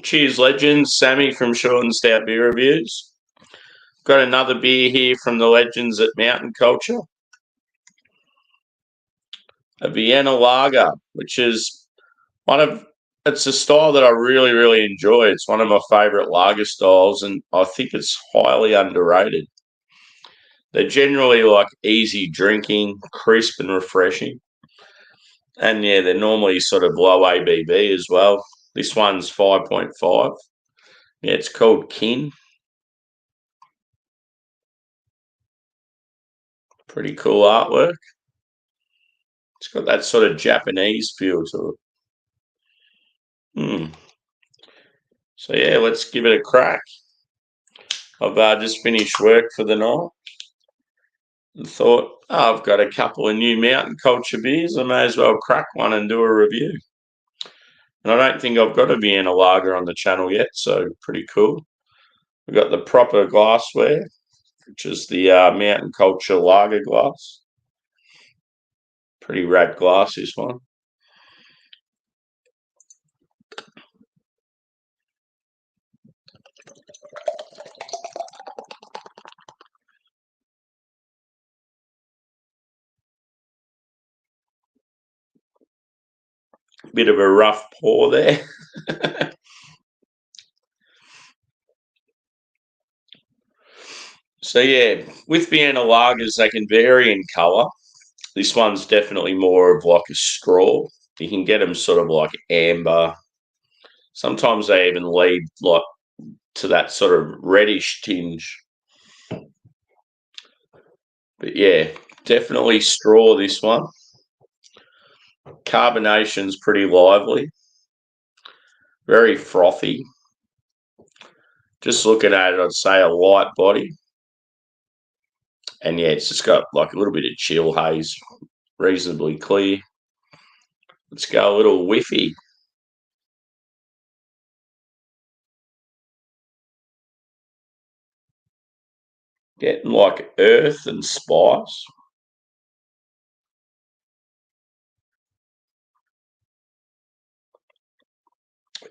Cheers, legends. Sammy from Short and Stout Beer Reviews. Got another beer here from the legends at Mountain Culture. A Vienna Lager, which is it's a style that I really, really enjoy. It's one of my favourite lager styles, and I think it's highly underrated. They're generally like easy drinking, crisp and refreshing. And yeah, they're normally sort of low ABV as well. This one's 5.5. Yeah, it's called Kin. Pretty cool artwork. It's got that sort of Japanese feel to it. So yeah, let's give it a crack. I've just finished work for the night and thought, I've got a couple of new Mountain Culture beers. I may as well crack one and do a review. And I don't think I've got a Vienna Lager on the channel yet, so pretty cool. We've got the proper glassware, which is the Mountain Culture Lager glass. Pretty rad glass, this one. Bit of a rough pour there. So yeah, with Vienna lagers, they can vary in colour. This one's definitely more of like a straw. You can get them sort of like amber. Sometimes they even lead like to that sort of reddish tinge. But yeah, definitely straw, this one. Carbonation's pretty lively. Very frothy. Just looking at it, I'd say a light body. And yeah, it's just got like a little bit of chill haze, reasonably clear. Let's go a little whiffy. Getting like earth and spice.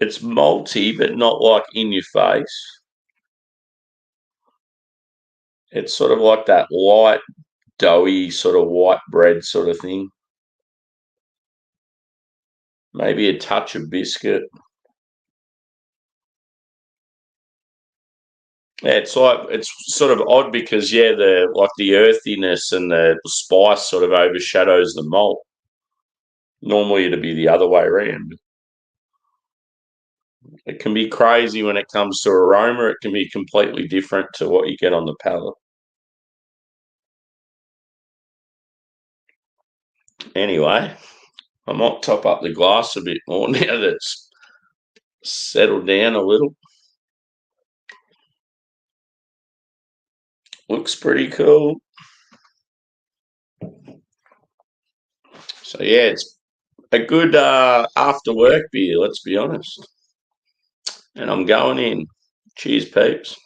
It's malty, but not like in your face. It's sort of like that light, doughy, sort of white bread sort of thing. Maybe a touch of biscuit. Yeah, it's sort of odd because yeah, the earthiness and the spice sort of overshadows the malt. Normally it'd be the other way around. It can be crazy when it comes to aroma. It can be completely different to what you get on the palate. Anyway, I might top up the glass a bit more now that it's settled down a little. Looks pretty cool. So yeah, it's a good after work beer, let's be honest. And I'm going in. Cheers, peeps.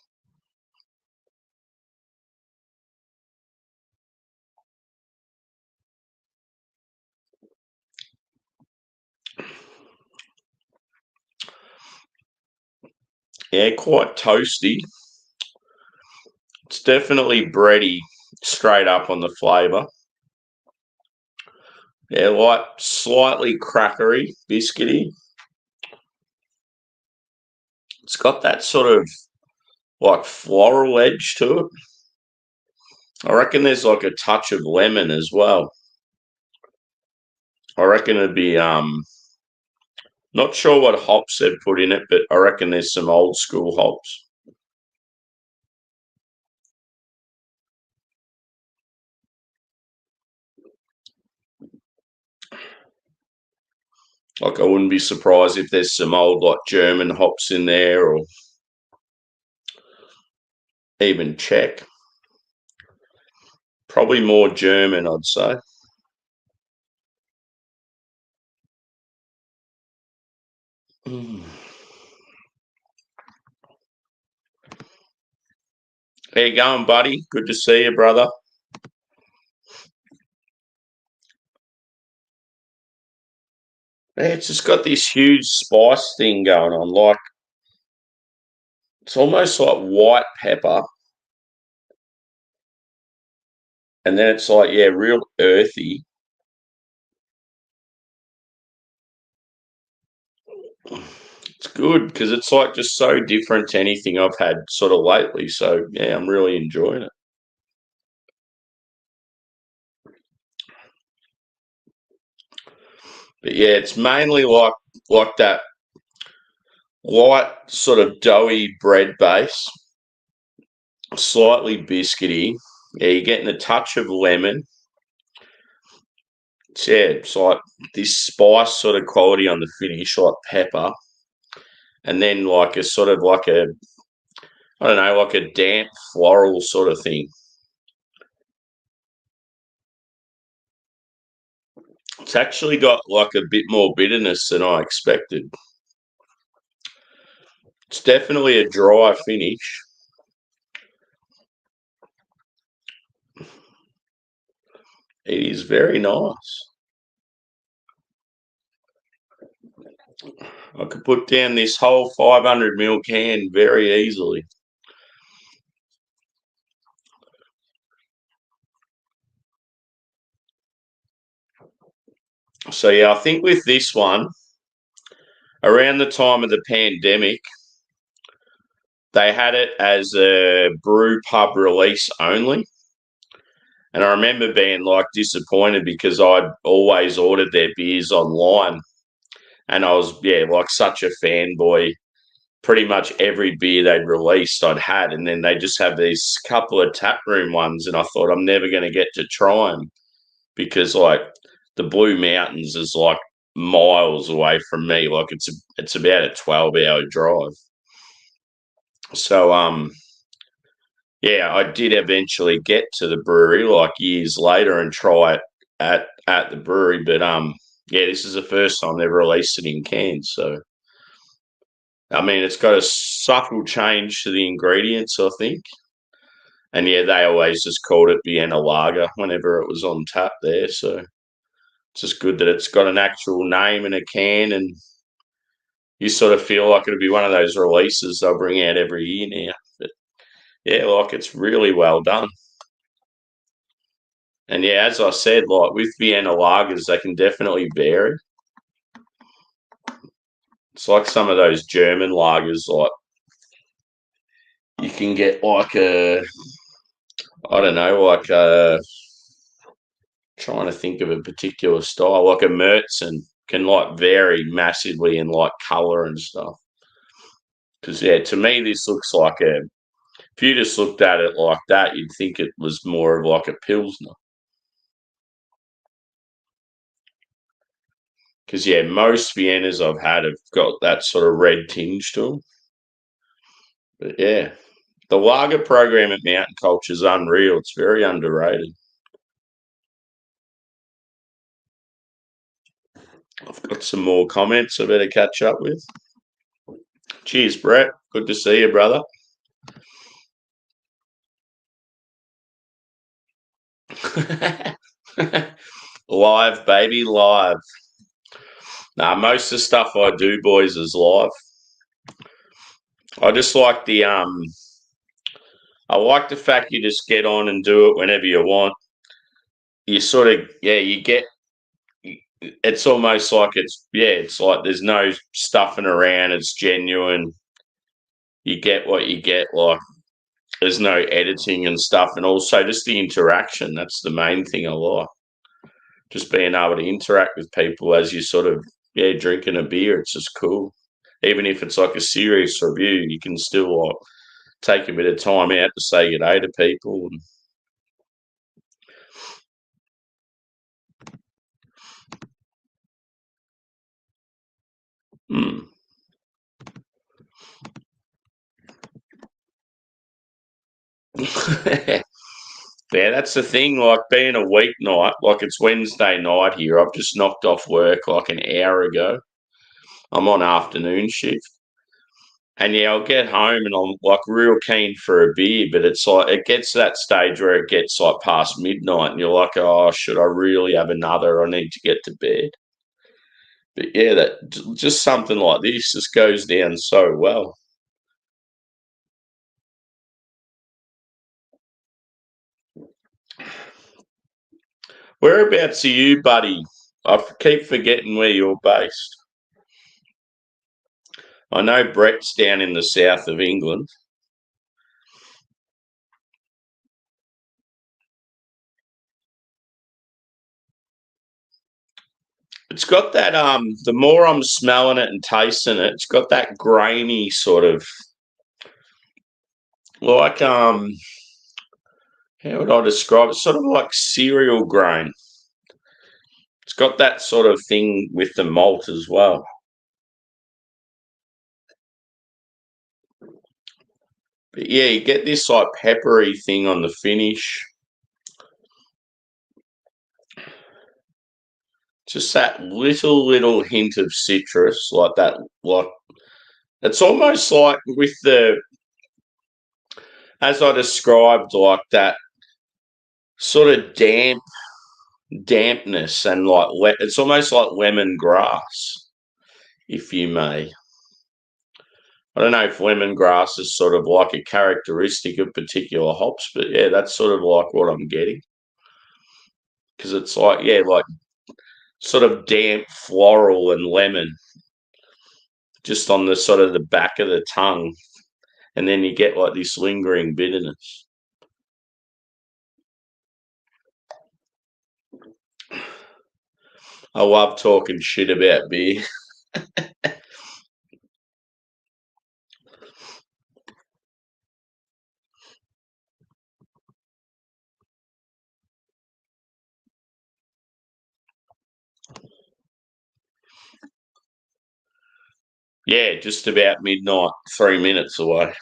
Yeah, quite toasty. It's definitely bready, straight up on the flavour. Yeah, like slightly crackery, biscuity. It's got that sort of like floral edge to it. I reckon there's like a touch of lemon as well. I reckon it'd be not sure what hops they've put in it, but I reckon there's some old school hops. Like I wouldn't be surprised if there's some old like German hops in there or even Czech. Probably more German, I'd say. How you going, buddy? Good to see you, brother. Yeah, it's just got this huge spice thing going on. Like It's almost like white pepper, and then it's like, yeah, real earthy. It's good because it's like just so different to anything I've had sort of lately. So yeah, I'm really enjoying it. But yeah, it's mainly like that light sort of doughy bread base, slightly biscuity. Yeah, you're getting a touch of lemon. It's like this spice sort of quality on the finish, like pepper, and then like a sort of like a I don't know, like a damp floral sort of thing. It's actually got like a bit more bitterness than I expected. It's definitely a dry finish. It is very nice. I could put down this whole 500 ml can very easily. So yeah, I think with this one, around the time of the pandemic, they had it as a brew pub release only. And I remember being like disappointed because I'd always ordered their beers online. And I was, yeah, like such a fanboy. Pretty much every beer they'd released, I'd had. And then they just have these couple of tap room ones. And I thought, I'm never going to get to try them because, like, the Blue Mountains is like miles away from me. Like, it's about a 12-hour drive. So, yeah, I did eventually get to the brewery like years later and try it at the brewery, but yeah, this is the first time they've released it in cans. So I mean, it's got a subtle change to the ingredients, I think, and yeah, they always just called it Vienna Lager whenever it was on tap there. So it's just good that it's got an actual name in a can, and you sort of feel like it'll be one of those releases they'll bring out every year now. But yeah, like it's really well done. And yeah, as I said, like with Vienna lagers, they can definitely vary. It's like some of those German lagers, like you can get like a, I don't know, like a, trying to think of a particular style, like a Murtzen can like vary massively in like color and stuff. Because yeah, to me, this looks like a. If you just looked at it like that, you'd think it was more of like a pilsner. Because yeah, most Viennas I've had have got that sort of red tinge to them. But yeah, the lager program at Mountain Culture is unreal. It's very underrated. I've got some more comments I better catch up with. Cheers, Brett. Good to see you, brother. Live, baby, live. Nah, most of the stuff I do, boys, is live. I just like I like the fact you just get on and do it whenever you want. You sort of, yeah, you get. It's almost like it's like there's no stuffing around. It's genuine. You get what you get. Like there's no editing and stuff, and also just the interaction. That's the main thing I like. Just being able to interact with people as you sort of drinking a beer. It's just cool. Even if it's like a serious review, you can still like take a bit of time out to say good day to people. Mm. Yeah, that's the thing. Like being a weeknight, like it's Wednesday night here. I've just knocked off work like an hour ago. I'm on afternoon shift. And yeah, I'll get home and I'm like real keen for a beer, but it's like it gets to that stage where it gets like past midnight and you're like, oh, should I really have another? I need to get to bed. But yeah, that just something like this just goes down so well. Whereabouts are you, buddy? I keep forgetting where you're based. I know Brett's down in the south of England. It's got that the more I'm smelling it and tasting it, it's got that grainy sort of like how would I describe it? Sort of like cereal grain. It's got that sort of thing with the malt as well. But yeah, you get this like peppery thing on the finish. Just that little hint of citrus, like that. Like it's almost like with the, as I described, like that sort of dampness and like it's almost like lemongrass, if you may. I don't know if lemongrass is sort of like a characteristic of particular hops, but yeah, that's sort of like what I'm getting. Because it's like, yeah, like sort of damp floral and lemon just on the sort of the back of the tongue. And then you get like this lingering bitterness. I love talking shit about beer. Yeah, just about midnight, 3 minutes away.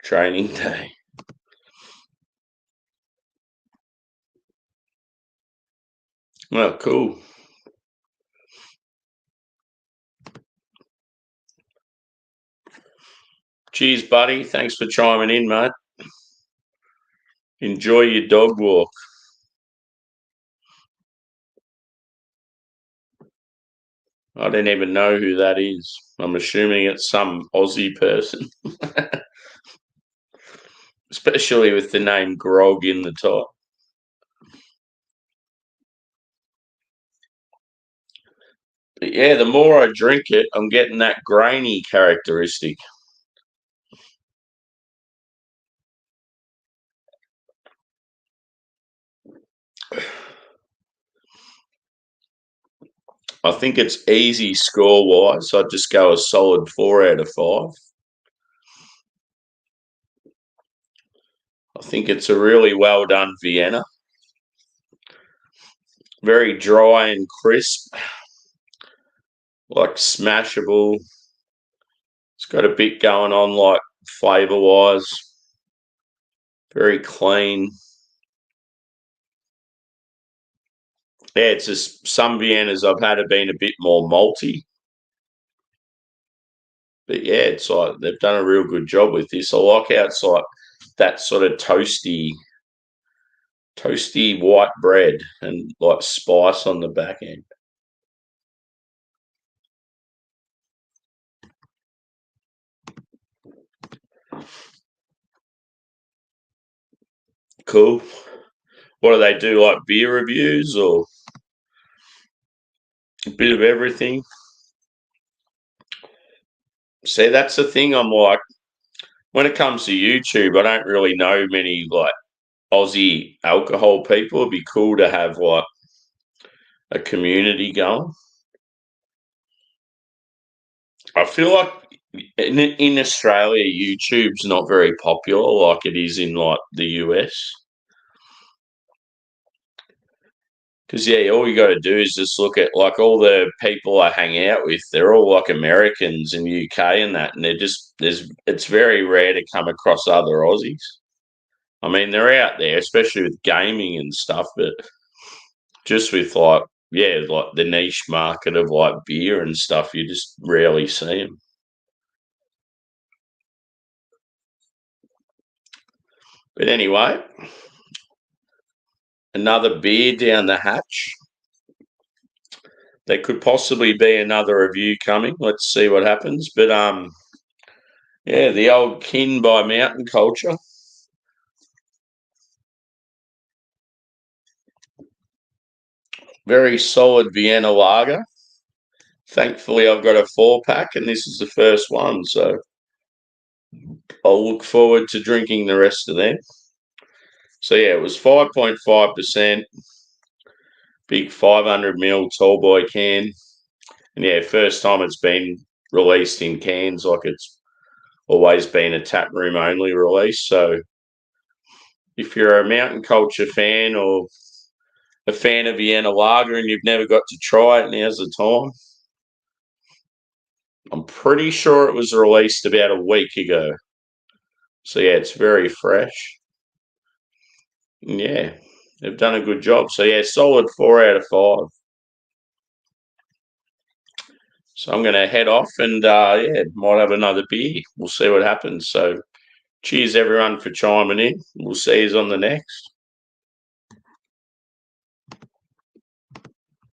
Training day. Well, cool. Cheers, buddy. Thanks for chiming in, mate. Enjoy your dog walk. I don't even know who that is. I'm assuming it's some Aussie person, especially with the name Grog in the top. But yeah, the more I drink it, I'm getting that grainy characteristic. I think it's easy score wise. I'd just go a solid 4 out of 5. I think it's a really well done Vienna. Very dry and crisp, like smashable. It's got a bit going on, like flavour wise. Very clean. Yeah, it's just some Viennas I've had have been a bit more malty. But yeah, it's like they've done a real good job with this. I like how it's like that sort of toasty white bread and like spice on the back end. Cool. What do they do? Like beer reviews or a bit of everything? See, that's the thing. I'm like, when it comes to YouTube, I don't really know many like Aussie alcohol people. It'd be cool to have like a community going. I feel like in Australia, YouTube's not very popular like it is in like the US. Because yeah, all you got to do is just look at like all the people I hang out with. They're all like Americans and UK and that, and they're just it's very rare to come across other Aussies. I mean, they're out there, especially with gaming and stuff, but just with like yeah, like the niche market of like beer and stuff, you just rarely see them. But anyway, another beer down the hatch. There could possibly be another review coming. Let's see what happens. But yeah, the old kin by mountain culture. Very solid Vienna lager. Thankfully, I've got a 4-pack, and this is the first one, so I'll look forward to drinking the rest of them. So yeah, it was 5.5%, big 500 ml tall boy can, and yeah, first time it's been released in cans. Like, it's always been a tap room only release. So if you're a mountain culture fan or a fan of Vienna lager and you've never got to try it, now's the time. I'm pretty sure it was released about a week ago. So yeah, it's very fresh. And yeah, they've done a good job. So yeah, solid 4 out of 5. So I'm going to head off and yeah, might have another beer. We'll see what happens. So cheers everyone for chiming in. We'll see you on the next.